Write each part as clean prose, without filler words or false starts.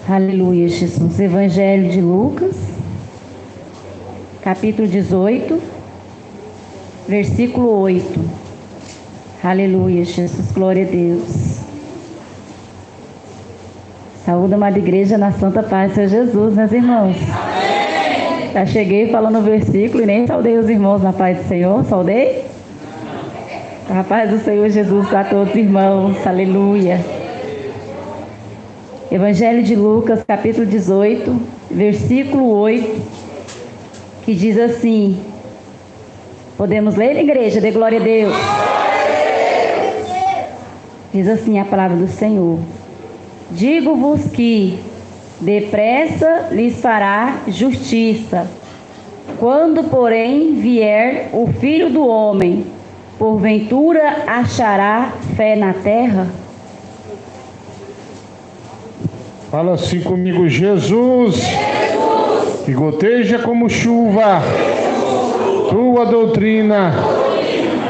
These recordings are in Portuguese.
Aleluia, Jesus. Evangelho de Lucas, capítulo 18, versículo 8. Aleluia, Jesus. Glória a Deus. Saúde, amada igreja, na santa paz do Senhor Jesus, meus irmãos. Amém. Já cheguei falando o versículo e nem saudei os irmãos na paz do Senhor. Saudei? A paz do Senhor Jesus a todos os irmãos. Aleluia. Evangelho de Lucas, capítulo 18, versículo 8, que diz assim: podemos ler, igreja? Dê glória a Deus. Diz assim a palavra do Senhor: digo-vos que depressa lhes fará justiça. Quando, porém, vier o Filho do Homem, porventura achará fé na terra? Fala assim comigo: Jesus, que goteja como chuva, tua doutrina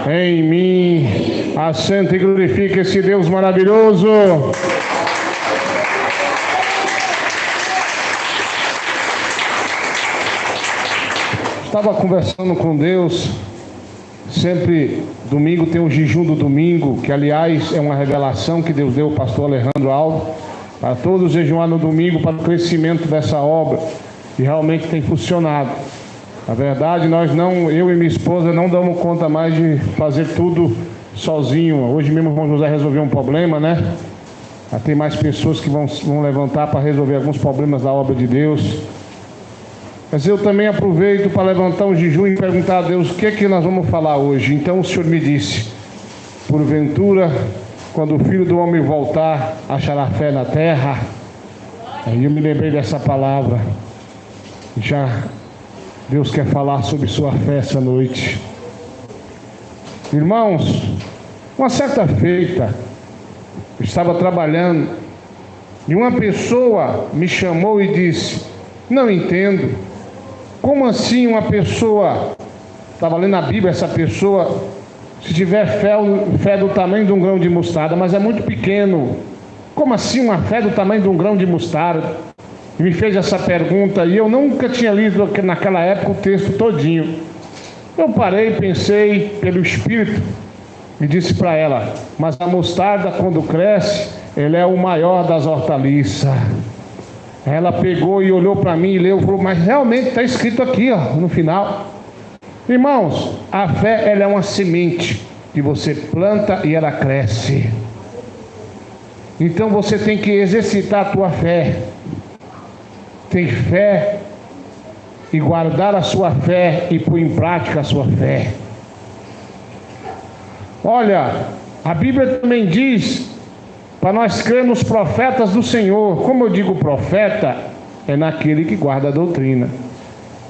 em mim. Assenta e glorifica esse Deus maravilhoso. Estava conversando com Deus. Sempre domingo tem o jejum do domingo, que aliás é uma revelação que Deus deu ao pastor Alejandro Alves, para todos jejuar no domingo para o crescimento dessa obra, e realmente tem funcionado. Na verdade, eu e minha esposa não damos conta mais de fazer tudo sozinho. Hoje mesmo o irmão José resolveu um problema, né? Já tem mais pessoas que vão levantar para resolver alguns problemas da obra de Deus. Mas eu também aproveito para levantar um jejum e perguntar a Deus o que é que nós vamos falar hoje. Então o Senhor me disse: porventura, quando o Filho do Homem voltar, achará fé na terra? Aí eu me lembrei dessa palavra. Já Deus quer falar sobre sua fé essa noite. Irmãos, uma certa feita, eu estava trabalhando e uma pessoa me chamou e disse: não entendo. Como assim uma pessoa, estava lendo a Bíblia, essa pessoa, se tiver fé do tamanho de um grão de mostarda, mas é muito pequeno. Como assim uma fé do tamanho de um grão de mostarda? E me fez essa pergunta, e eu nunca tinha lido naquela época o texto todinho. Eu parei, pensei pelo Espírito e disse para ela: mas a mostarda, quando cresce, ele é o maior das hortaliças. Ela pegou e olhou para mim e leu e falou: mas realmente está escrito aqui, ó, no final. Irmãos, a fé, ela é uma semente que você planta e ela cresce. Então você tem que exercitar a tua fé. Ter fé e guardar a sua fé e pôr em prática a sua fé. Olha, a Bíblia também diz para nós crer nos profetas do Senhor. Como eu digo profeta, é naquele que guarda a doutrina.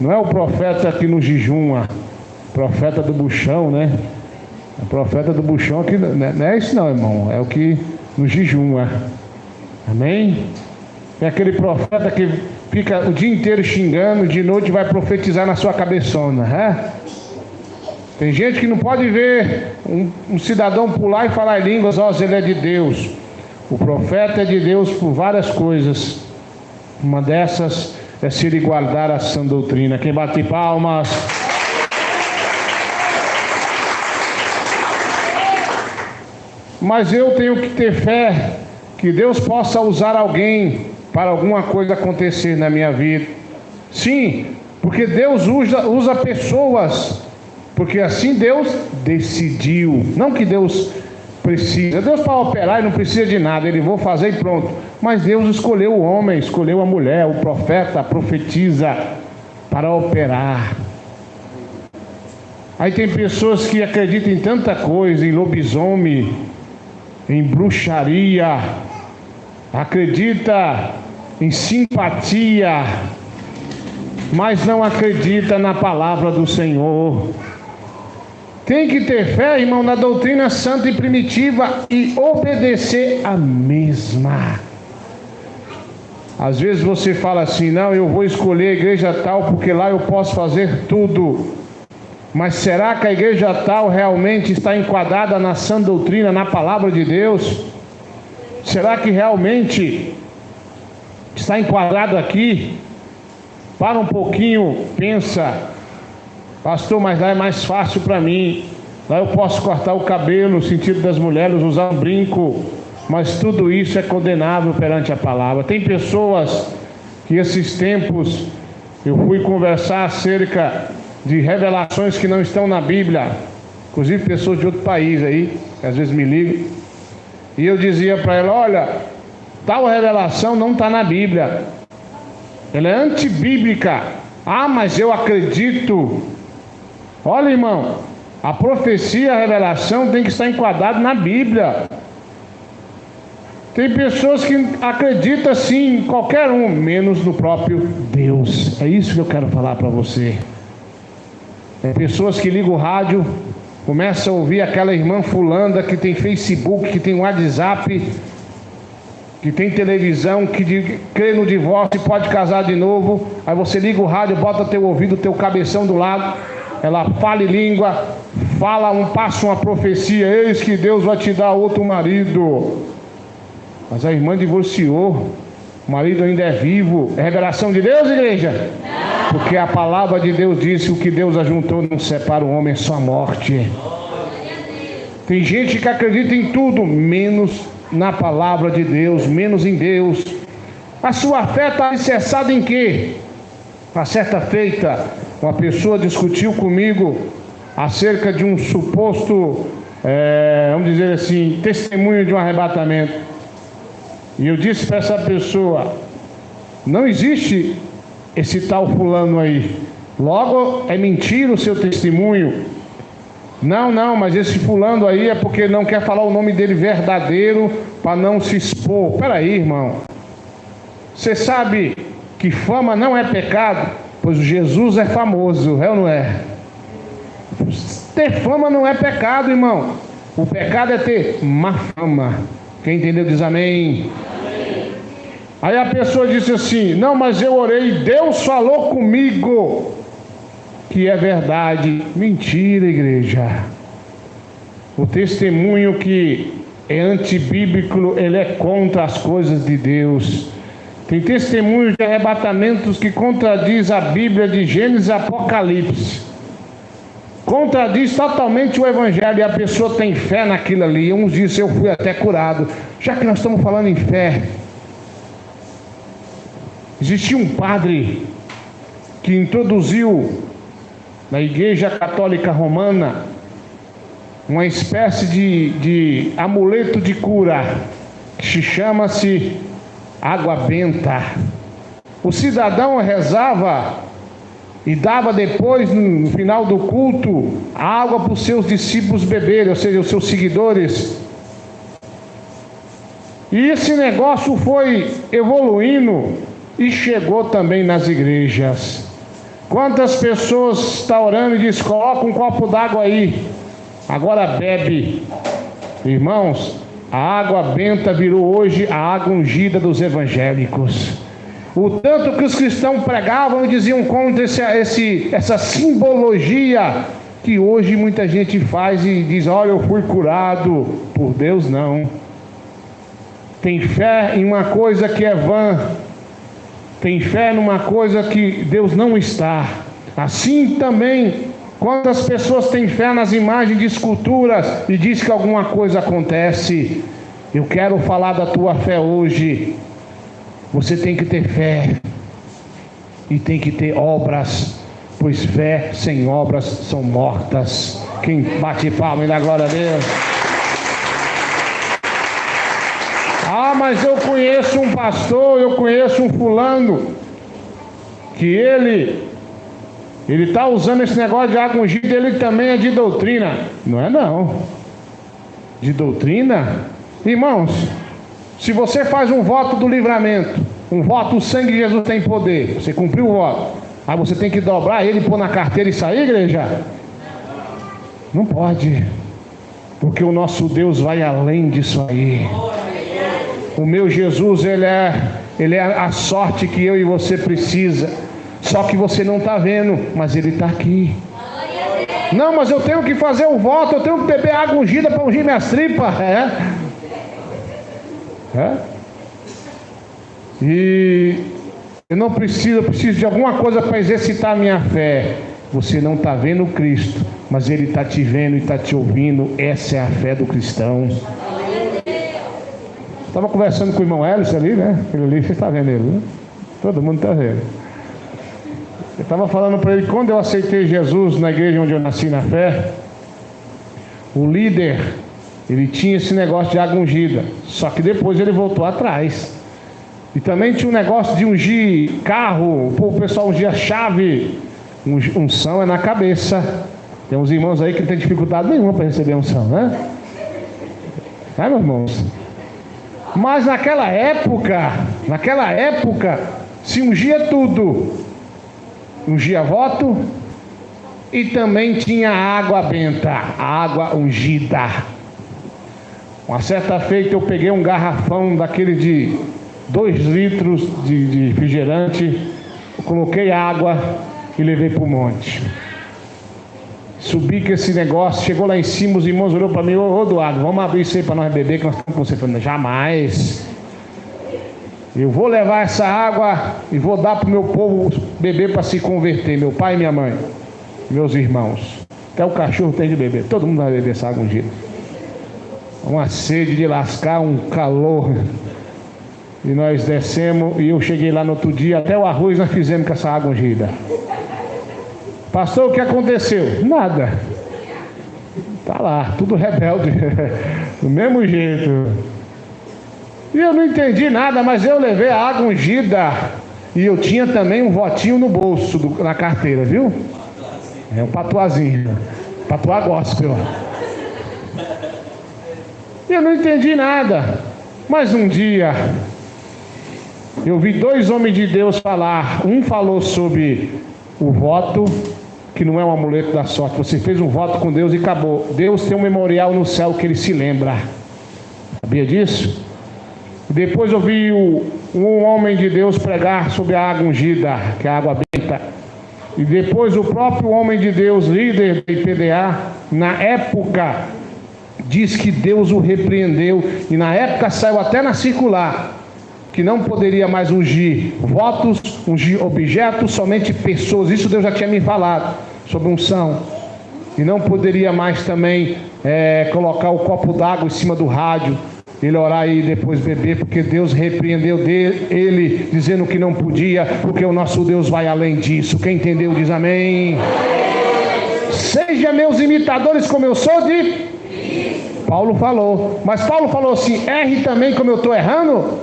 Não é o profeta que nos jejuma, profeta do buchão, né? O profeta do buchão aqui não é isso não, irmão. É o que nos jejuma. Amém? É aquele profeta que fica o dia inteiro xingando, de noite vai profetizar na sua cabeçona, né? Tem gente que não pode ver um cidadão pular e falar em línguas: ó, ele é de Deus. O profeta é de Deus por várias coisas. Uma dessas é se ele guardar a sã doutrina. Quem bate palmas? Mas eu tenho que ter fé que Deus possa usar alguém para alguma coisa acontecer na minha vida. Sim, porque Deus usa pessoas, porque assim Deus decidiu. Não que Deus precisa. Deus, para operar, ele não precisa de nada. Ele vou fazer e pronto. Mas Deus escolheu o homem, escolheu a mulher, o profeta, a profetisa para operar. Aí tem pessoas que acreditam em tanta coisa, em lobisomem, em bruxaria, acredita em simpatia, mas não acredita na palavra do Senhor. Tem que ter fé, irmão, na doutrina santa e primitiva e obedecer a mesma. Às vezes você fala assim: não, eu vou escolher a igreja tal porque lá eu posso fazer tudo. Mas será que a igreja tal realmente está enquadrada na sã doutrina, na palavra de Deus? Será que realmente está enquadrado aqui, para um pouquinho, pensa, pastor, mas lá é mais fácil para mim, lá eu posso cortar o cabelo, no sentido das mulheres, usar um brinco, mas tudo isso é condenável perante a palavra. Tem pessoas que esses tempos eu fui conversar acerca de revelações que não estão na Bíblia, inclusive pessoas de outro país aí, que às vezes me ligam, e eu dizia para ela, olha, tal revelação não está na Bíblia, ela é antibíblica. Ah, mas eu acredito. Olha, irmão, a profecia, a revelação tem que estar enquadrada na Bíblia. Tem pessoas que acreditam sim em qualquer um, menos no próprio Deus. É isso que eu quero falar para você. Tem pessoas que ligam o rádio, começam a ouvir aquela irmã fulana que tem Facebook, que tem WhatsApp, que tem televisão, que crê no divórcio e pode casar de novo. Aí você liga o rádio, bota teu ouvido, teu cabeção do lado, ela fala em língua, passa uma profecia, eis que Deus vai te dar outro marido. Mas a irmã divorciou, o marido ainda é vivo. É revelação de Deus, igreja? Porque a palavra de Deus disse: o que Deus ajuntou não separa o homem, é só a morte. Tem gente que acredita em tudo, menos na palavra de Deus, menos em Deus. A sua fé está alicerçada em quê? Uma certa feita, uma pessoa discutiu comigo acerca de um suposto, vamos dizer assim, testemunho de um arrebatamento. E eu disse para essa pessoa: não existe esse tal fulano aí, logo é mentira o seu testemunho. Não, mas esse fulano aí é porque não quer falar o nome dele verdadeiro para não se expor. Peraí, irmão, você sabe que fama não é pecado? Pois Jesus é famoso, é ou não é? Ter fama não é pecado, irmão. O pecado é ter má fama. Quem entendeu diz amém. Aí a pessoa disse assim: não, mas eu orei, Deus falou comigo que é verdade. Mentira, igreja. O testemunho que é antibíblico, ele é contra as coisas de Deus. Tem testemunhos de arrebatamentos que contradiz a Bíblia de Gênesis e Apocalipse. Contradiz totalmente o Evangelho, e a pessoa tem fé naquilo ali. Uns dizem: eu fui até curado. Já que nós estamos falando em fé, existia um padre que introduziu na Igreja Católica Romana uma espécie de amuleto de cura, que chama-se água benta. O cidadão rezava e dava depois, no final do culto, água para os seus discípulos beberem, ou seja, os seus seguidores. E esse negócio foi evoluindo e chegou também nas igrejas. Quantas pessoas estão orando e diz: coloca um copo d'água aí, agora bebe. Irmãos, a água benta virou hoje a água ungida dos evangélicos. O tanto que os cristãos pregavam e diziam contra essa simbologia que hoje muita gente faz e diz: olha, eu fui curado. Por Deus, não. Tem fé em uma coisa que é vã, tem fé numa coisa que Deus não está. Assim também, quantas pessoas têm fé nas imagens de esculturas e diz que alguma coisa acontece. Eu quero falar da tua fé hoje. Você tem que ter fé e tem que ter obras, pois fé sem obras são mortas. Quem bate palma e dá glória a Deus? Ah, mas eu conheço um pastor, eu conheço um fulano, que ele está usando esse negócio de água ungida, ele também é de doutrina. Não é não. De doutrina? Irmãos, se você faz um voto do livramento, um voto, o sangue de Jesus tem poder, você cumpriu o voto, aí você tem que dobrar ele, pôr na carteira e sair, igreja? Não pode, porque o nosso Deus vai além disso aí. O meu Jesus, ele é a sorte que eu e você precisa. Só que você não está vendo, mas ele está aqui. Não, mas eu tenho que fazer o voto, eu tenho que beber água ungida para ungir minhas tripas. E eu preciso de alguma coisa para exercitar a minha fé. Você não está vendo Cristo, mas Ele está te vendo e está te ouvindo. Essa é a fé do cristão. Estava conversando com o irmão Hélice ali, né? Ele ali, você está vendo ele, né? Todo mundo está vendo. Eu estava falando para ele que quando eu aceitei Jesus na igreja onde eu nasci na fé, o líder, ele tinha esse negócio de água ungida, só que depois ele voltou atrás. E também tinha um negócio de ungir carro, o pessoal ungia chave. Unção é na cabeça. Tem uns irmãos aí que não tem dificuldade nenhuma para receber unção, né? Meus irmãos? Mas naquela época, se ungia tudo. Ungia voto e também tinha água benta, água ungida. Uma certa feita eu peguei um garrafão daquele de 2 litros de refrigerante, coloquei água e levei para o monte. Subi com esse negócio, chegou lá em cima, os irmãos olharam para mim: ô Eduardo, vamos abrir isso aí para nós beber, que nós estamos com você. Falando: jamais. Eu vou levar essa água e vou dar para o meu povo beber para se converter, meu pai e minha mãe, meus irmãos. Até o cachorro tem de beber, todo mundo vai beber essa água ungida. Uma sede de lascar, um calor. E nós descemos, e eu cheguei lá no outro dia, até o arroz nós fizemos com essa água ungida. Pastor, o que aconteceu? Nada. Tá lá, tudo rebelde, do mesmo jeito. E eu não entendi nada, mas eu levei a água ungida. E eu tinha também um votinho no bolso, na carteira, viu? É um patuazinho, patuá gospel. E eu não entendi nada. Mas um dia eu vi 2 homens de Deus falar. Um falou sobre o voto, que não é um amuleto da sorte. Você fez um voto com Deus e acabou. Deus tem um memorial no céu que Ele se lembra. Sabia disso? Depois eu vi um homem de Deus pregar sobre a água ungida, que é a água benta. E depois o próprio homem de Deus, líder da IPDA, na época, diz que Deus o repreendeu. E na época saiu até na circular que não poderia mais ungir votos, ungir objetos, somente pessoas. Isso Deus já tinha me falado sobre unção. E não poderia mais também colocar o copo d'água em cima do rádio, ele orar e depois beber, porque Deus repreendeu ele, dizendo que não podia, porque o nosso Deus vai além disso. Quem entendeu diz amém. Seja meus imitadores como eu sou de Paulo falou. Mas Paulo falou assim: erre também como eu estou errando?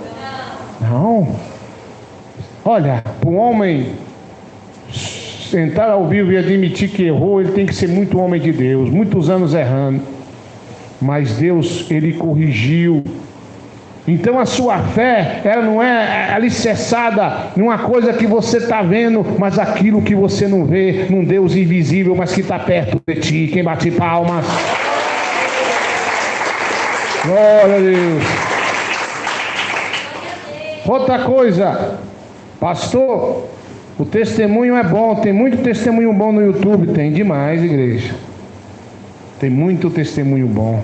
Não. Olha, para um homem sentar ao vivo e admitir que errou, ele tem que ser muito homem de Deus, muitos anos errando. Mas Deus, Ele corrigiu. Então a sua fé, ela não é alicerçada numa coisa que você está vendo, mas aquilo que você não vê, num Deus invisível, mas que está perto de ti. Quem bate palmas? Glória a Deus. Outra coisa, pastor, o testemunho é bom. Tem muito testemunho bom no YouTube. Tem demais, igreja. Tem muito testemunho bom.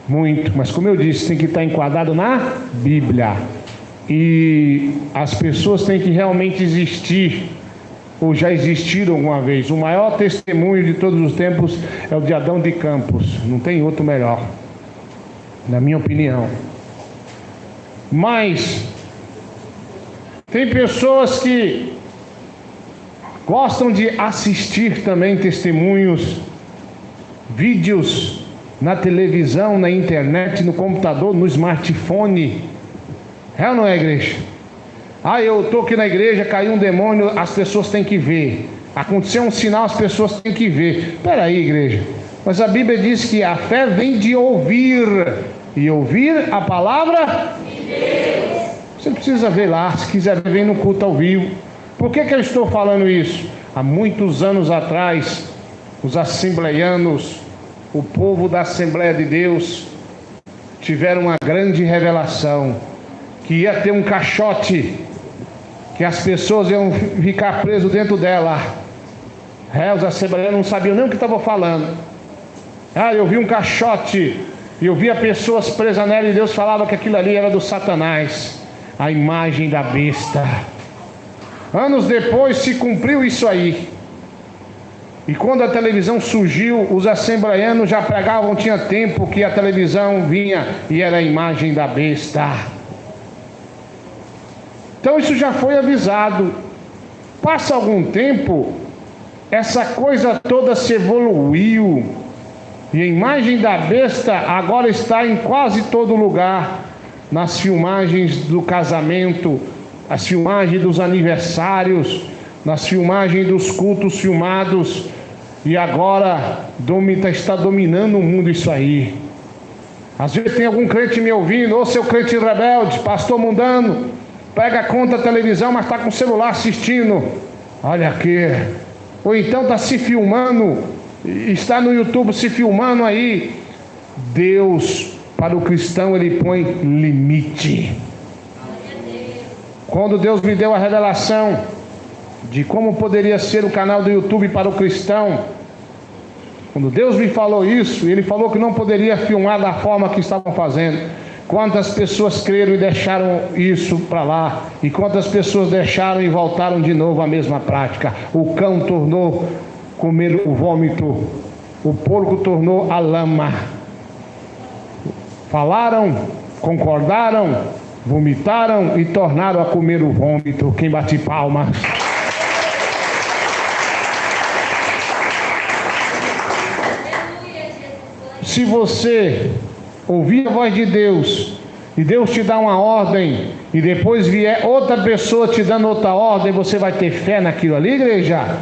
Muito. Mas como eu disse, tem que estar enquadrado na Bíblia. E as pessoas têm que realmente existir, ou já existiram alguma vez. O maior testemunho de todos os tempos é o de Adão de Campos. Não tem outro melhor, na minha opinião. Mas tem pessoas que gostam de assistir também testemunhos, vídeos na televisão, na internet, no computador, no smartphone. É ou não é, igreja? Eu estou aqui na igreja, caiu um demônio, as pessoas têm que ver. Aconteceu um sinal, as pessoas têm que ver. Espera aí, igreja. Mas a Bíblia diz que a fé vem de ouvir, e ouvir a palavra de Deus. Você precisa ver lá, se quiser ver, vem no culto ao vivo. Por que eu estou falando isso? Há muitos anos atrás, os assembleianos, o povo da Assembleia de Deus, tiveram uma grande revelação, que ia ter um caixote, que as pessoas iam ficar presas dentro dela. Os assembleianos não sabiam nem o que estavam falando. Eu vi um caixote, e eu via pessoas presas nela, e Deus falava que aquilo ali era do Satanás. a imagem da besta. Anos depois se cumpriu isso aí. E quando a televisão surgiu, os assembleianos já pregavam, tinha tempo que a televisão vinha e era a imagem da besta. Então isso já foi avisado. Passa algum tempo, essa coisa toda se evoluiu. E a imagem da besta agora está em quase todo lugar. Nas filmagens do casamento, as filmagens dos aniversários, nas filmagens dos cultos filmados. E agora está dominando o mundo isso aí. Às vezes tem algum crente me ouvindo: ô seu crente rebelde, pastor mundano, pega a conta da televisão, mas está com o celular assistindo. Olha aqui. Ou então está se filmando, está no YouTube se filmando aí. Deus, para o cristão, ele põe limite. Quando Deus me deu a revelação de como poderia ser o canal do YouTube para o cristão, quando Deus me falou isso, Ele falou que não poderia filmar da forma que estavam fazendo. Quantas pessoas creram e deixaram isso para lá, e quantas pessoas deixaram e voltaram de novo à mesma prática. O cão tornou comer o vômito, o porco tornou a lama. Falaram, concordaram, vomitaram e tornaram a comer o vômito. Quem bate palmas? Se você ouvir a voz de Deus e Deus te dá uma ordem e depois vier outra pessoa te dando outra ordem, você vai ter fé naquilo ali, igreja?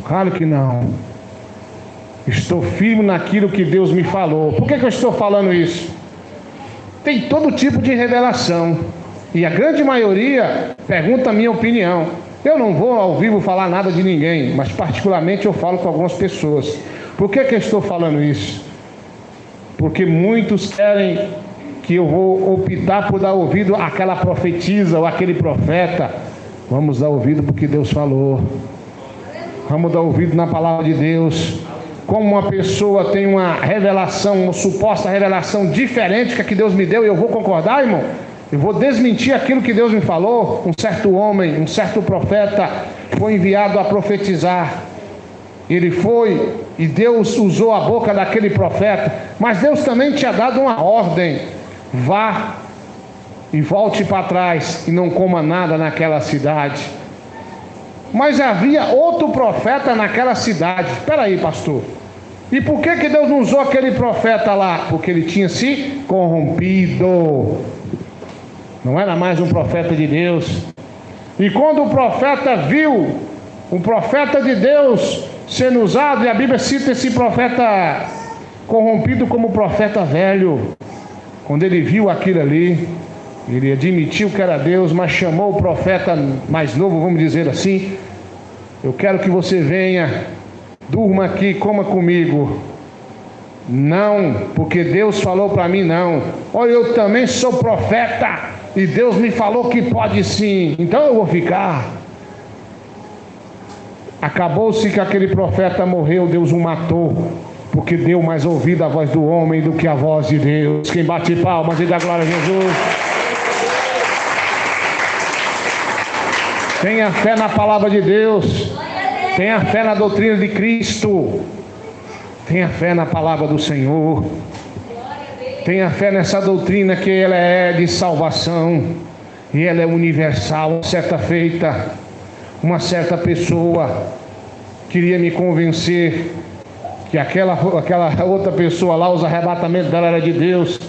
Claro que não. Estou firme naquilo que Deus me falou. Por que eu estou falando isso? Tem todo tipo de revelação e a grande maioria pergunta a minha opinião. Eu não vou ao vivo falar nada de ninguém, mas particularmente eu falo com algumas pessoas. Por que eu estou falando isso? Porque muitos querem que eu vou optar por dar ouvido àquela profetisa ou àquele profeta. Vamos dar ouvido porque Deus falou. Vamos dar ouvido na palavra de Deus. Como uma pessoa tem uma revelação, uma suposta revelação diferente que a que Deus me deu, e eu vou concordar, irmão? Eu vou desmentir aquilo que Deus me falou. Um certo homem, um certo profeta foi enviado a profetizar. Ele foi e Deus usou a boca daquele profeta, mas Deus também tinha dado uma ordem: vá e volte para trás e não coma nada naquela cidade. Mas havia outro profeta naquela cidade. Espera aí, pastor, e por que Deus não usou aquele profeta lá? Porque ele tinha se corrompido, não era mais um profeta de Deus. E quando o profeta viu um profeta de Deus sendo usado, e a Bíblia cita esse profeta corrompido como profeta velho, quando ele viu aquilo ali, ele admitiu que era Deus, mas chamou o profeta mais novo, vamos dizer assim: eu quero que você venha, durma aqui, coma comigo. Não, porque Deus falou para mim não. Olha, eu também sou profeta e Deus me falou que pode sim, então eu vou ficar. Acabou-se que aquele profeta morreu, Deus o matou, porque deu mais ouvido à voz do homem do que à voz de Deus. Quem bate palmas e dá glória a Jesus. Tenha fé na palavra de Deus, tenha fé na doutrina de Cristo, tenha fé na palavra do Senhor, tenha fé nessa doutrina que ela é de salvação e ela é universal. Certa feita, uma certa pessoa queria me convencer que aquela outra pessoa lá, os arrebatamentos dela era de Deus.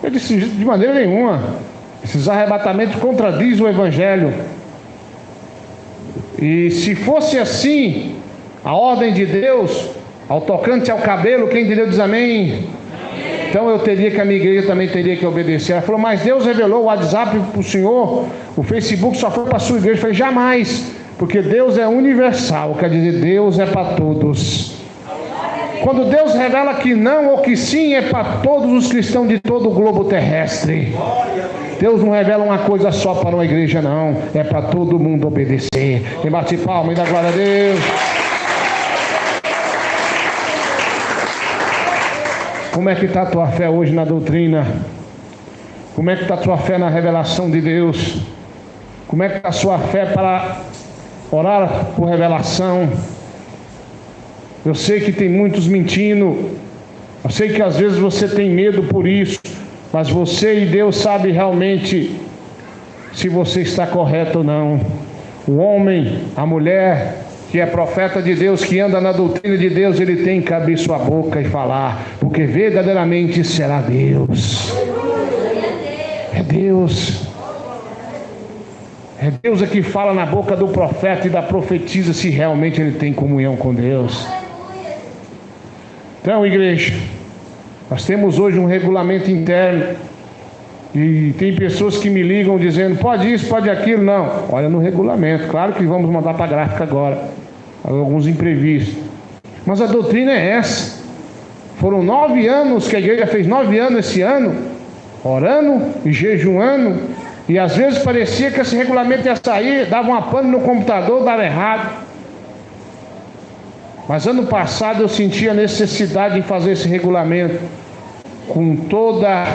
Eu disse: de maneira nenhuma, esses arrebatamentos contradizem o Evangelho. E se fosse assim, a ordem de Deus, ao tocante ao cabelo, quem de Deus diz amém? Então eu teria que, a minha igreja também teria que obedecer. Ela falou: mas Deus revelou o WhatsApp para o senhor, o Facebook só foi para a sua igreja. Eu falei: jamais, porque Deus é universal, quer dizer, Deus é para todos. Quando Deus revela que não ou que sim, é para todos os cristãos de todo o globo terrestre. Deus não revela uma coisa só para uma igreja, não. É para todo mundo obedecer. Quem bate palma e dá glória a Deus. Como é que está a tua fé hoje na doutrina? Como é que está a tua fé na revelação de Deus? Como é que está a sua fé para orar por revelação? Eu sei que tem muitos mentindo. Eu sei que às vezes você tem medo por isso. Mas você e Deus sabem realmente se você está correto ou não. O homem, a mulher que é profeta de Deus, que anda na doutrina de Deus, ele tem que abrir sua boca e falar, porque verdadeiramente será Deus. É Deus. É Deus que fala na boca do profeta e da profetisa se realmente ele tem comunhão com Deus. Então, igreja, nós temos hoje um regulamento interno. E tem pessoas que me ligam dizendo, pode isso, pode aquilo. Não, olha no regulamento. Claro que vamos mandar para a gráfica agora, alguns imprevistos. Mas a doutrina é essa. Foram 9 anos que a igreja fez, 9 anos esse ano, orando e jejuando. E às vezes parecia que esse regulamento ia sair, dava uma pane no computador, dava errado. Mas ano passado eu senti a necessidade de fazer esse regulamento com toda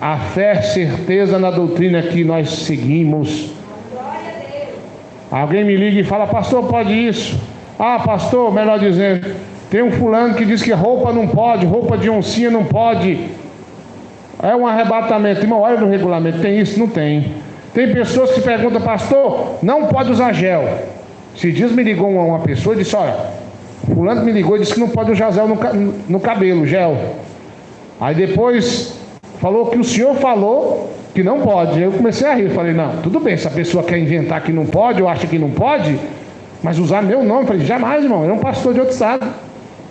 a fé, certeza na doutrina que nós seguimos. Alguém me liga e fala, pastor, pode isso? Ah, pastor, melhor dizendo, tem um fulano que diz que roupa não pode, roupa de oncinha não pode. É um arrebatamento. Irmão, olha no regulamento, tem isso? Não tem. Tem pessoas que perguntam, pastor, não pode usar gel. Esses dias me ligou uma pessoa e disse, olha, fulano me ligou e disse que não pode usar gel no cabelo, gel. Aí depois falou que o senhor falou que não pode. Eu comecei a rir, falei, não, tudo bem, se a pessoa quer inventar que não pode, ou acha que não pode, mas usar meu nome, falei, jamais, irmão, eu é um pastor de outro estado.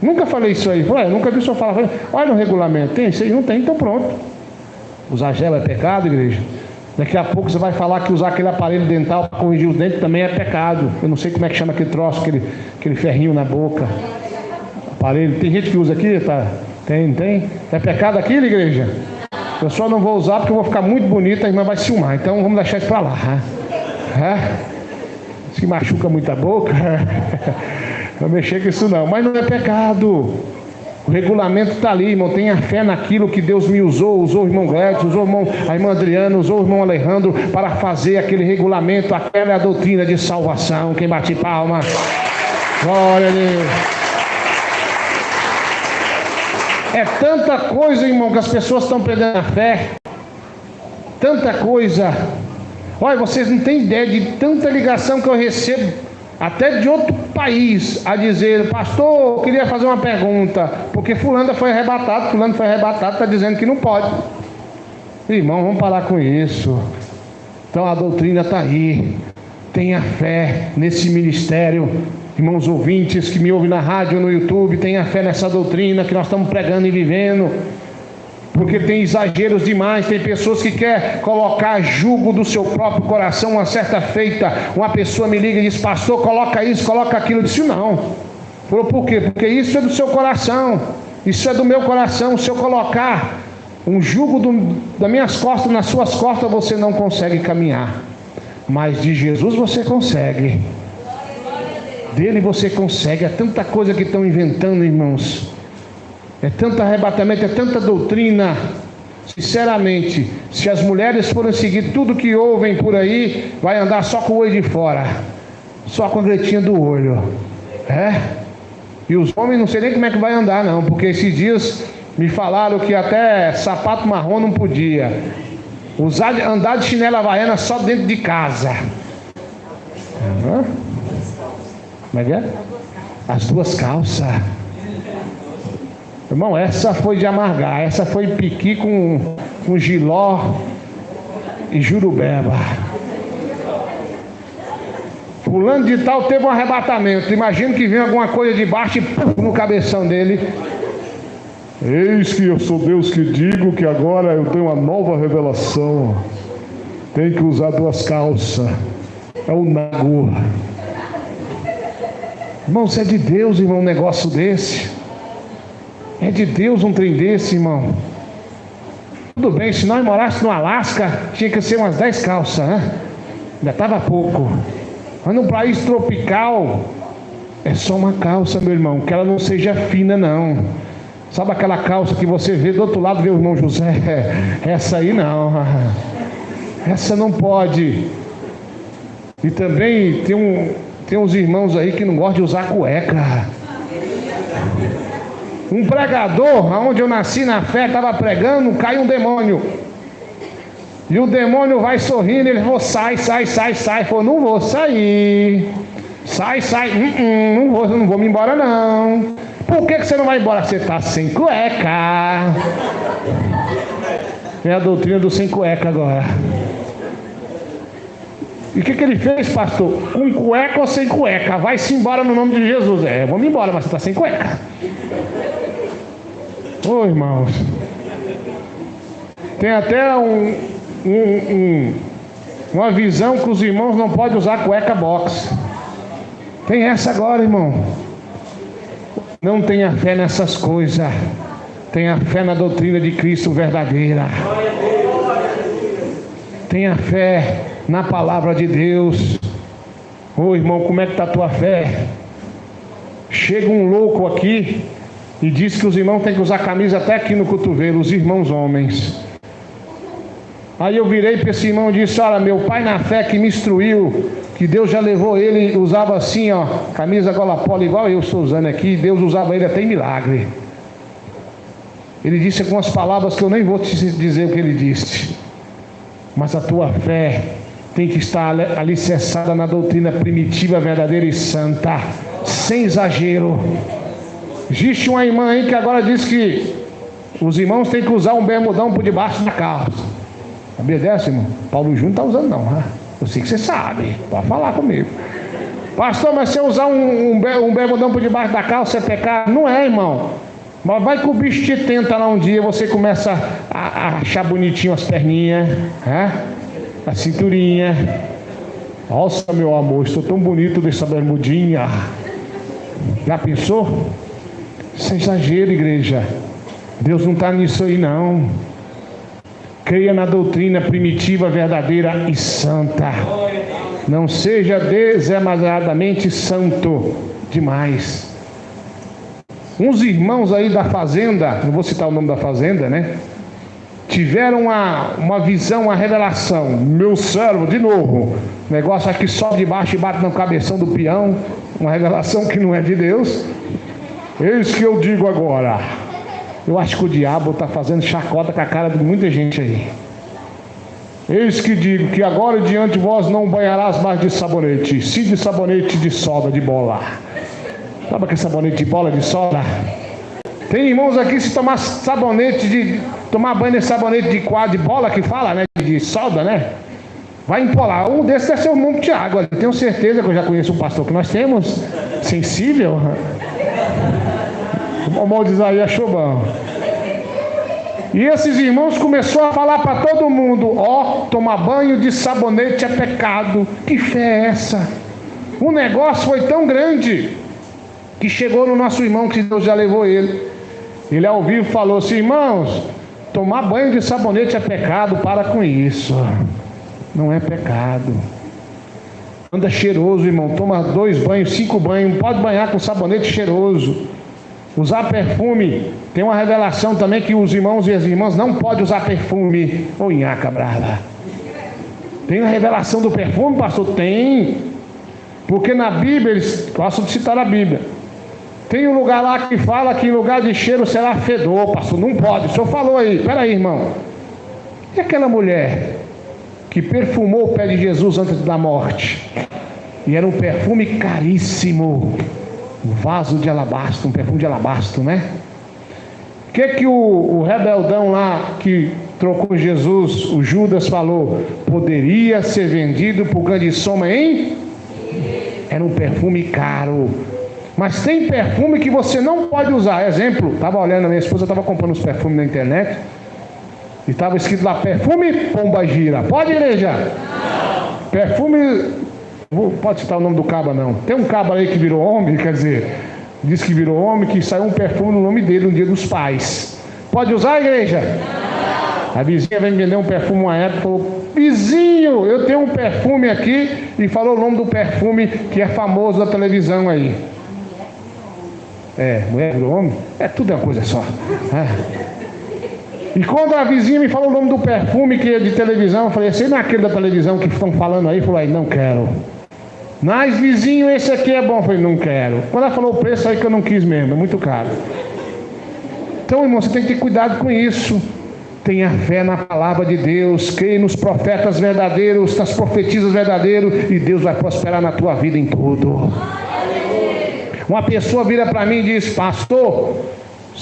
Nunca falei isso aí. Falei, nunca vi o senhor falar. Falei, olha no regulamento, tem isso aí? Não tem, então pronto. Usar gel é pecado, igreja? Daqui a pouco você vai falar que usar aquele aparelho dental para corrigir os dentes também é pecado. Eu não sei como é que chama aquele troço, aquele ferrinho na boca. Aparelho, tem gente que usa aqui, tá? Tem? É pecado aquilo, igreja? Eu só não vou usar porque eu vou ficar muito bonito, a irmã vai filmar. Então vamos deixar isso para lá. Se machuca muito a boca, não mexer com isso não. Mas não é pecado. O regulamento está ali, irmão. Tenha fé naquilo que Deus me usou o irmão Gledson, usou a irmã Adriana, usou o irmão Alejandro para fazer aquele regulamento. Aquela é a doutrina de salvação. Quem bate palma? Glória a Deus. É tanta coisa, irmão, que as pessoas estão perdendo a fé. Tanta coisa. Olha, vocês não têm ideia de tanta ligação que eu recebo, até de outro país, a dizer, pastor, eu queria fazer uma pergunta, porque fulano foi arrebatado, está dizendo que não pode. Irmão, vamos parar com isso. Então a doutrina está aí. Tenha fé nesse ministério. Irmãos ouvintes que me ouvem na rádio, no YouTube, tenha fé nessa doutrina que nós estamos pregando e vivendo. Porque tem exageros demais. Tem pessoas que querem colocar jugo do seu próprio coração. Uma certa feita, uma pessoa me liga e diz, pastor, coloca isso, coloca aquilo. Eu disse, não. Falou, por quê? Porque isso é do seu coração. Isso é do meu coração. Se eu colocar um jugo das minhas costas nas suas costas, você não consegue caminhar. Mas de Jesus você consegue. Dele você consegue. É tanta coisa que estão inventando, irmãos. É tanto arrebatamento, é tanta doutrina. Sinceramente, se as mulheres forem seguir tudo que ouvem por aí, vai andar só com o olho de fora, só com a gretinha do olho. E os homens não sei nem como é que vai andar não, porque esses dias me falaram que até sapato marrom não podia. Andar de chinela havaiana só dentro de casa. Como é que é? As duas calças. Irmão, essa foi de amargar. Essa foi piqui com giló e jurubeba. Fulano de tal teve um arrebatamento. Imagina que vem alguma coisa de baixo e no cabeção dele. Eis que eu sou Deus que digo que agora eu tenho uma nova revelação. Tem que usar duas calças. É o nagu. Irmão, isso é de Deus, irmão, um negócio desse. É de Deus um trem desse, irmão. Tudo bem, se nós morássemos no Alasca, tinha que ser umas 10 calças, né? Ainda estava pouco. Mas num país tropical, é só uma calça, meu irmão. Que ela não seja fina, não. Sabe aquela calça que você vê do outro lado, vê o irmão José? Essa aí não. Essa não pode. E também tem uns irmãos aí que não gostam de usar cueca. Um pregador, onde eu nasci na fé, estava pregando, cai um demônio. E o demônio vai sorrindo, ele falou, sai. Falou, não vou sair. Sai. Não vou me embora não. Por que você não vai embora? Você está sem cueca. É a doutrina do sem cueca agora. E o que ele fez, pastor? Com cueca ou sem cueca? Vai-se embora no nome de Jesus. Vamos embora, mas você está sem cueca. Ô irmãos, tem até uma visão que os irmãos não podem usar cueca box. Tem essa agora, irmão. Não tenha fé nessas coisas. Tenha fé na doutrina de Cristo verdadeira. Tenha fé na palavra de Deus. Ô irmão, como é que está a tua fé? Chega um louco aqui e diz que os irmãos têm que usar camisa até aqui no cotovelo, os irmãos homens. Aí eu virei para esse irmão e disse, olha, meu pai na fé que me instruiu, que Deus já levou ele, usava assim, ó, camisa gola polo, igual eu estou usando aqui, Deus usava ele até em milagre. Ele disse algumas palavras que eu nem vou te dizer o que ele disse. Mas a tua fé tem que estar alicerçada na doutrina primitiva, verdadeira e santa, sem exagero. Existe uma irmã aí que agora diz que os irmãos têm que usar um bermudão por debaixo da calça. Sabia dessa, irmão? Paulo Júnior não está usando não, né? Eu sei que você sabe, pode falar comigo. Pastor, mas se eu usar um bermudão por debaixo da calça é pecado? Não é, irmão. Mas vai que o bicho te tenta lá um dia, você começa a achar bonitinho as perninhas, a cinturinha. Nossa, meu amor, estou tão bonito dessa bermudinha. Já pensou? Isso é exagero, igreja. Deus não está nisso aí, não. Creia na doutrina primitiva, verdadeira e santa. Não seja demasiadamente santo demais. Uns irmãos aí da fazenda, não vou citar o nome da fazenda, né? Tiveram uma visão, uma revelação. Meu servo, de novo, negócio aqui sobe de baixo e bate no cabeção do peão. Uma revelação que não é de Deus. Eis que eu digo agora. Eu acho que o diabo está fazendo chacota com a cara de muita gente aí. Eis que digo que agora diante vós não banharás mais de sabonete, sim de sabonete de soda, de bola. Sabe aquele sabonete de bola, de soda? Tem irmãos aqui, se tomar tomar banho de sabonete de bola que fala, né? De soda, né? Vai empolar. Um desses deve ser um monte de água. Eu tenho certeza que eu já conheço um pastor que nós temos, sensível. O irmão de Isaías achou bom. E esses irmãos começaram a falar para todo mundo: tomar banho de sabonete é pecado. Que fé é essa? O negócio foi tão grande que chegou no nosso irmão, que Deus já levou ele. Ele ao vivo falou assim: irmãos, tomar banho de sabonete é pecado, para com isso. Não é pecado. Anda cheiroso, irmão. Toma 2 banhos, 5 banhos. Pode banhar com sabonete cheiroso. Usar perfume. Tem uma revelação também que os irmãos e as irmãs não podem usar perfume. Ô nhaca brava. Tem a revelação do perfume, pastor? Tem. Porque na Bíblia, eles gostam de citar a Bíblia. Tem um lugar lá que fala que em lugar de cheiro será fedor, pastor. Não pode. O senhor falou aí. Peraí, irmão. E aquela mulher que perfumou o pé de Jesus antes da morte? E era um perfume caríssimo. Um vaso de alabastro, um perfume de alabastro, né? O que o rebeldão lá que trocou Jesus, o Judas, falou? Poderia ser vendido por grande soma, hein? Era um perfume caro. Mas tem perfume que você não pode usar. Exemplo, estava olhando, a minha esposa estava comprando uns perfumes na internet e estava escrito lá: perfume Pombagira. Pode, igreja? Não. Perfume... Pode citar o nome do caba, não. Tem um caba aí que virou homem, quer dizer, diz que virou homem, que saiu um perfume no nome dele no dia dos pais. Pode usar, igreja? Não. A vizinha veio me vender um perfume uma época, falou: vizinho, eu tenho um perfume aqui, e falou o nome do perfume que é famoso da televisão aí. Mulher virou homem, tudo é uma coisa só. E quando a vizinha me falou o nome do perfume que é de televisão, eu falei, esse não é aquele da televisão que estão falando aí? Eu falei, não quero. Mas vizinho, esse aqui é bom. Eu falei, não quero. Quando ela falou o preço aí que eu não quis mesmo, é muito caro. Então, irmão, você tem que ter cuidado com isso. Tenha fé na palavra de Deus, creia nos profetas verdadeiros, nas profetisas verdadeiras, e Deus vai prosperar na tua vida em tudo. Uma pessoa vira para mim e diz, pastor,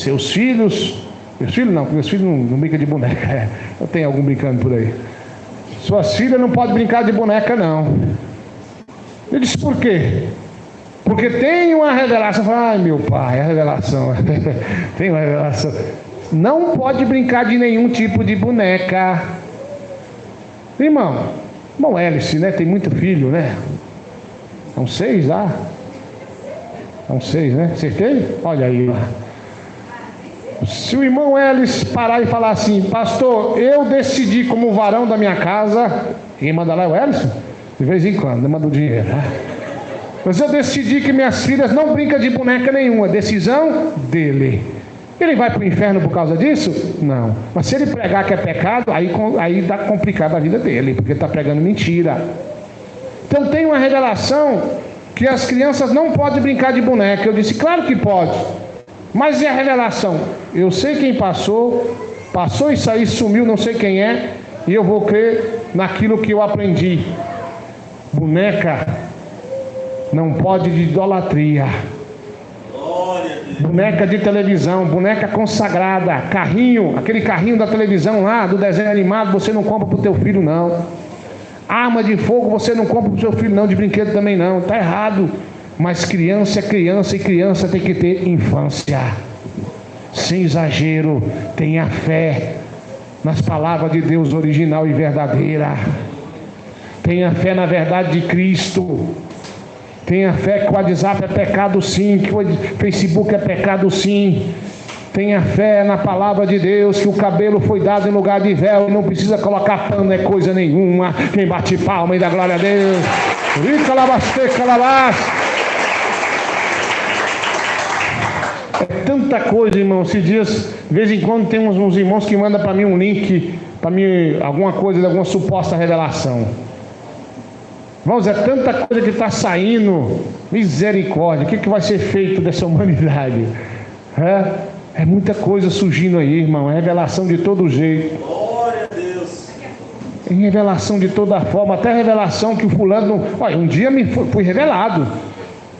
meus filhos não brincam de boneca. Eu tenho algum brincando por aí. Suas filhas não podem brincar de boneca, não. Eu disse, por quê? Porque tem uma revelação. Ai, meu pai, a revelação. Tem uma revelação. Não pode brincar de nenhum tipo de boneca. Irmão Hélice, né? Tem muito filho, né? São 6 lá. São 6, né? Acertei? Olha aí lá. Se o irmão Hélice parar e falar assim, pastor, eu decidi como varão da minha casa, quem manda lá é o Hélice? De vez em quando, manda o dinheiro, né? Mas eu decidi que minhas filhas não brincam de boneca nenhuma, decisão dele. Ele vai para o inferno por causa disso? Não. Mas se ele pregar que é pecado, aí dá complicado a vida dele, porque está pregando mentira. Então tem uma revelação que as crianças não podem brincar de boneca. Eu disse, claro que pode. Mas e a revelação? Eu sei quem passou isso aí, sumiu, não sei quem é, e eu vou crer naquilo que eu aprendi. Boneca não pode de idolatria. Boneca de televisão, boneca consagrada, carrinho, aquele carrinho da televisão lá, do desenho animado, você não compra para o teu filho, não. Arma de fogo você não compra para o seu filho, não. De brinquedo também não, está errado. Mas criança é criança, e criança tem que ter infância. Sem exagero, tenha fé nas palavras de Deus original e verdadeira. Tenha fé na verdade de Cristo. Tenha fé que o WhatsApp é pecado sim, que o Facebook é pecado sim. Tenha fé na palavra de Deus, que o cabelo foi dado em lugar de véu e não precisa colocar pano, é coisa nenhuma. Quem bate palma e dá glória a Deus. É tanta coisa, irmão. Esses dias, de vez em quando, tem uns irmãos que mandam para mim um link, para mim, alguma coisa, de alguma suposta revelação. Irmãos, é tanta coisa que está saindo. Misericórdia, o que vai ser feito dessa humanidade? É muita coisa surgindo aí, irmão. É revelação de todo jeito. Glória a Deus. Em revelação de toda forma. Até revelação que o fulano... Olha, um dia fui revelado.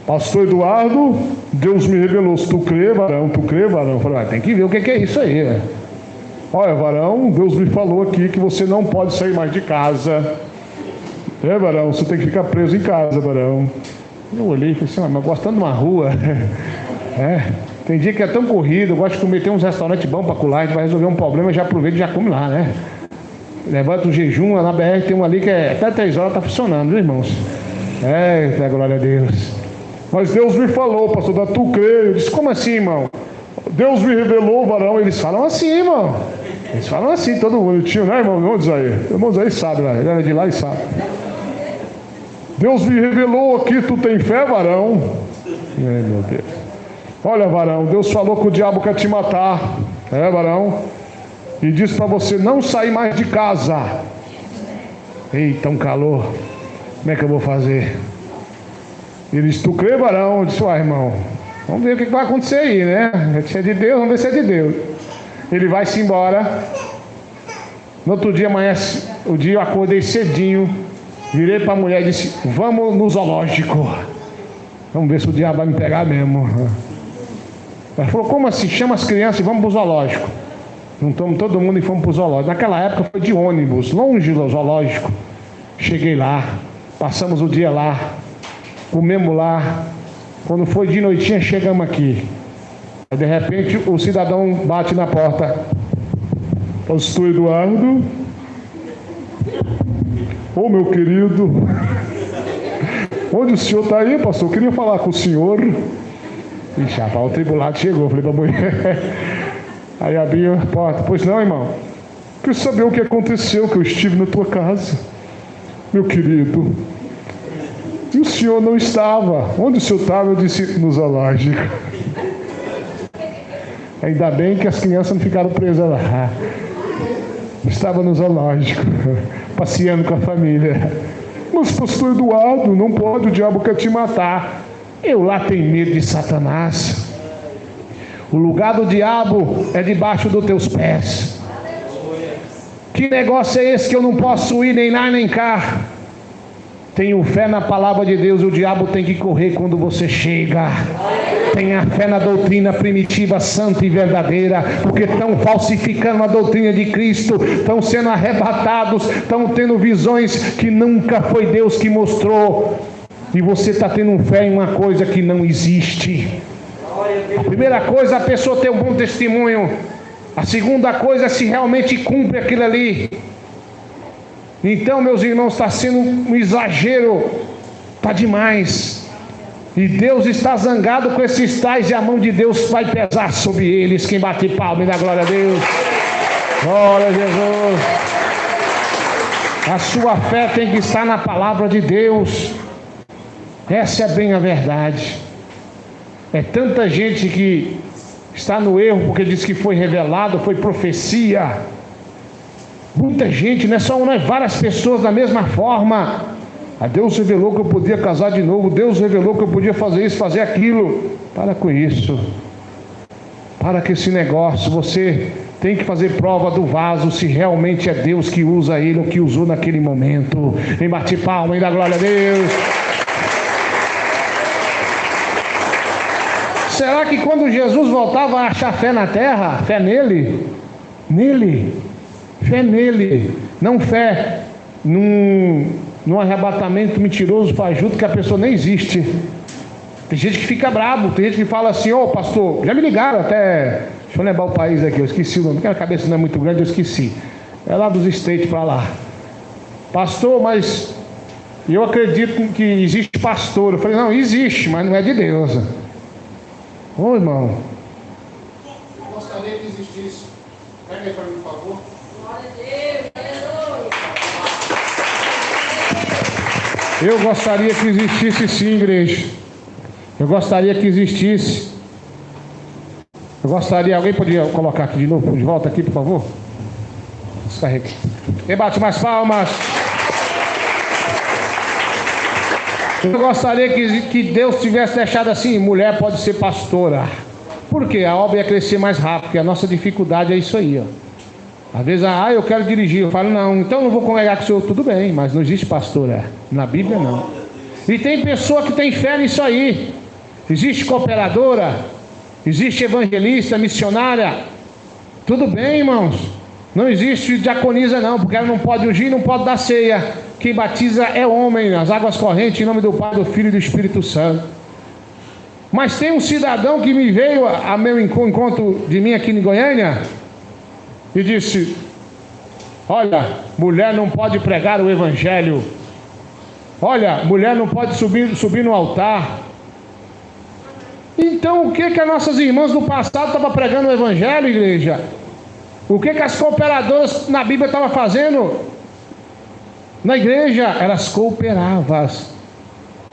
Pastor Eduardo, Deus me revelou. Se tu crê, varão, tu crê, varão. Eu falei, tem que ver o que é isso aí. Né? Olha, varão, Deus me falou aqui que você não pode sair mais de casa. Varão, você tem que ficar preso em casa, varão. Eu olhei e falei assim, mas gostando de uma rua. Tem dia que é tão corrido, eu gosto de comer, tem uns restaurantes bons para colar, a gente vai resolver um problema, já aproveita e já come lá, né? Levanta o jejum, lá na BR tem um ali que até 3 horas está funcionando, viu, irmãos? Glória a Deus. Mas Deus me falou, pastor, tu crê? Eu disse, como assim, irmão? Deus me revelou, varão. Eles falam assim, irmão. Eles falam assim, todo mundo. Tio, né, irmão? Irmão Isaí sabe, né? Ele era de lá e sabe. Deus me revelou aqui, tu tem fé, varão? Meu Deus. Olha, varão, Deus falou que o diabo quer te matar. Varão? E disse para você não sair mais de casa. Eita, um calor. Como é que eu vou fazer? Ele disse, tu crê, varão? Eu disse, irmão, vamos ver o que vai acontecer aí, né? Se é de Deus, vamos ver se é de Deus. Ele vai-se embora. No outro dia, amanhece o dia, eu acordei cedinho. Virei para a mulher e disse, vamos no zoológico. Vamos ver se o diabo vai me pegar mesmo. Ela falou, como assim? Chama as crianças e vamos para o zoológico. Juntamos todo mundo e fomos para o zoológico. Naquela época foi de ônibus, longe do zoológico. Cheguei lá, passamos o dia lá, comemos lá. Quando foi de noitinha, chegamos aqui. Aí, de repente, o cidadão bate na porta. Pastor Eduardo. Ô, meu querido. Onde o senhor está aí, pastor? Eu queria falar com o senhor. Ixi, rapaz, o tribulado chegou. Falei para a mulher. Aí abri a porta. Pois não, irmão. Queria saber o que aconteceu, que eu estive na tua casa. Meu querido. E o senhor não estava. Onde o senhor estava? Eu disse, no zoológico. Ainda bem que as crianças não ficaram presas lá. Estava no zoológico, passeando com a família. Mas pastor Eduardo, não pode, o diabo quer te matar. Eu lá tenho medo de Satanás. O lugar do diabo é debaixo dos teus pés. Que negócio é esse que eu não posso ir nem lá nem cá? Tenho fé na palavra de Deus. O diabo tem que correr quando você chega. Tenha fé na doutrina primitiva, santa e verdadeira, porque estão falsificando a doutrina de Cristo, estão sendo arrebatados, estão tendo visões que nunca foi Deus que mostrou, e você está tendo fé em uma coisa que não existe. A primeira coisa, a pessoa ter um bom testemunho. A segunda coisa é se realmente cumpre aquilo ali. Então, meus irmãos, está sendo um exagero, está demais. E Deus está zangado com esses tais, e a mão de Deus vai pesar sobre eles. Quem bate palma e dá glória a Deus. Glória a Jesus. A sua fé tem que estar na palavra de Deus. Essa é bem a verdade. É tanta gente que está no erro porque diz que foi revelado, foi profecia. Muita gente, não é só uma, várias pessoas da mesma forma. A Deus revelou que eu podia casar de novo. Deus revelou que eu podia fazer isso, fazer aquilo. Para com isso. Para com esse negócio. Você tem que fazer prova do vaso, se realmente é Deus que usa ele ou que usou naquele momento. Em bate palma e dá glória a Deus. Será que quando Jesus voltava a achar fé na terra, fé nele? Fé nele. Não fé num arrebatamento mentiroso, fajuto, que a pessoa nem existe. Tem gente que fica bravo, tem gente que fala assim: ô pastor, já me ligaram até, deixa eu lembrar o país aqui, eu esqueci o nome, porque a cabeça não é muito grande, eu esqueci. É lá dos States para lá. Pastor, mas eu acredito que existe pastor. Eu falei: não, existe, mas não é de Deus. Ô irmão, eu gostaria que existisse. Pega aí para mim, por favor. Glória a Deus. Eu gostaria que existisse sim, igreja. Eu gostaria que existisse. Eu gostaria, alguém podia colocar aqui de novo, de volta aqui, por favor? Descarrega. Quem bate mais palmas? Eu gostaria que Deus tivesse deixado assim: mulher pode ser pastora. Por quê? A obra ia crescer mais rápido, porque a nossa dificuldade é isso aí, ó. Às vezes, eu quero dirigir. Eu falo: não, então não vou congregar com o senhor. Tudo bem, mas não existe pastora. Na Bíblia não. E tem pessoa que tem fé nisso aí. Existe cooperadora, existe evangelista, missionária. Tudo bem, irmãos. Não existe diaconisa não, porque ela não pode ungir, não pode dar ceia. Quem batiza é homem, as águas correntes, em nome do Pai, do Filho e do Espírito Santo. Mas tem um cidadão que me veio a meu encontro de mim aqui em Goiânia e disse: olha, mulher não pode pregar o evangelho. Olha, mulher não pode subir no altar. Então o que as nossas irmãs do passado estavam pregando o evangelho, igreja? O que as cooperadoras na Bíblia estavam fazendo? Na igreja, elas cooperavam.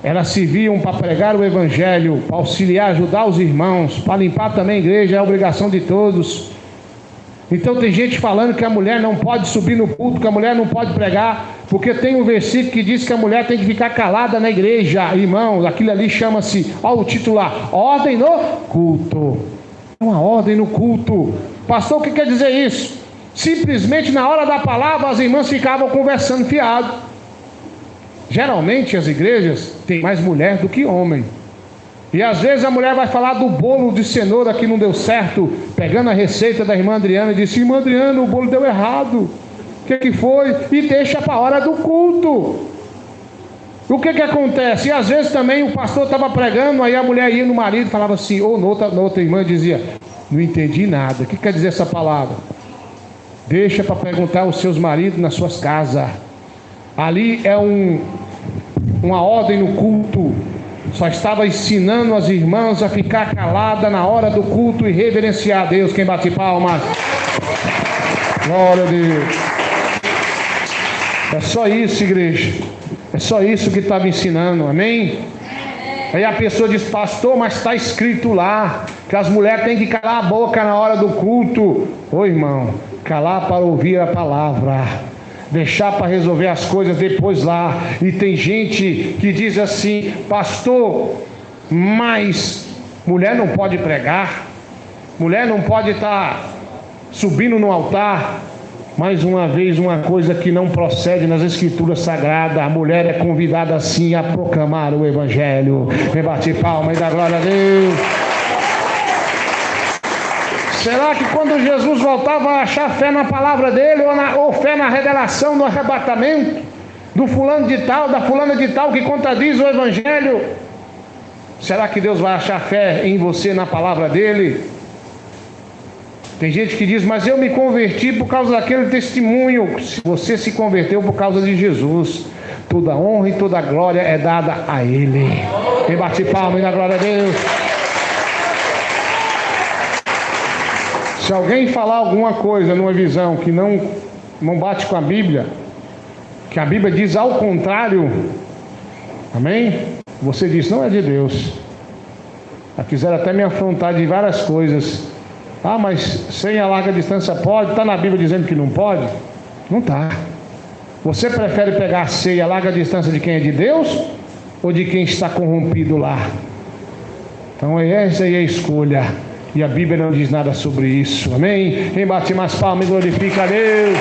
Elas serviam para pregar o evangelho, para auxiliar, ajudar os irmãos, para limpar também a igreja, é a obrigação de todos. Então tem gente falando que a mulher não pode subir no culto, que a mulher não pode pregar, porque tem um versículo que diz que a mulher tem que ficar calada na igreja. Irmãos, aquilo ali chama-se, o título lá, ordem no culto. É uma ordem no culto. Pastor, o que quer dizer isso? Simplesmente na hora da palavra as irmãs ficavam conversando fiado. Geralmente as igrejas têm mais mulher do que homem. E às vezes a mulher vai falar do bolo de cenoura que não deu certo, pegando a receita da irmã Adriana e disse: irmã Adriana, o bolo deu errado. O que foi? E deixa para a hora do culto. O que acontece? E às vezes também o pastor estava pregando, aí a mulher ia no marido e falava assim, ou na outra irmã dizia: não entendi nada. O que quer dizer essa palavra? Deixa para perguntar aos seus maridos nas suas casas. Ali é uma ordem no culto. Só estava ensinando as irmãs a ficar calada na hora do culto e reverenciar a Deus. Quem bate palmas? Glória a Deus. É só isso, igreja. É só isso que estava ensinando, amém? Aí a pessoa diz: pastor, mas está escrito lá que as mulheres têm que calar a boca na hora do culto. Ô irmão, calar para ouvir a palavra, deixar para resolver as coisas depois lá. E tem gente que diz assim: pastor, mas mulher não pode pregar, mulher não pode estar subindo no altar. Mais uma vez, uma coisa que não procede nas escrituras sagradas: a mulher é convidada sim a proclamar o evangelho. Rebate palma e dá glória a Deus. Será que quando Jesus voltar vai achar fé na palavra dele, ou fé na revelação, no arrebatamento do fulano de tal, da fulana de tal que contradiz o evangelho? Será que Deus vai achar fé em você, na palavra dele? Tem gente que diz: mas eu me converti por causa daquele testemunho. Você se converteu por causa de Jesus. Toda honra e toda glória é dada a ele. Quem bate palma e dá glória a Deus. Se alguém falar alguma coisa numa visão que não bate com a Bíblia, que a Bíblia diz ao contrário, amém? Você diz: não é de Deus. Quiseram até me afrontar de várias coisas. Ah, mas sem a larga distância pode? Está na Bíblia dizendo que não pode? Não está. Você prefere pegar a ceia a larga distância de quem é de Deus ou de quem está corrompido lá? Então essa aí é a escolha. E a Bíblia não diz nada sobre isso. Amém? Quem bate mais palmas e glorifica a Deus.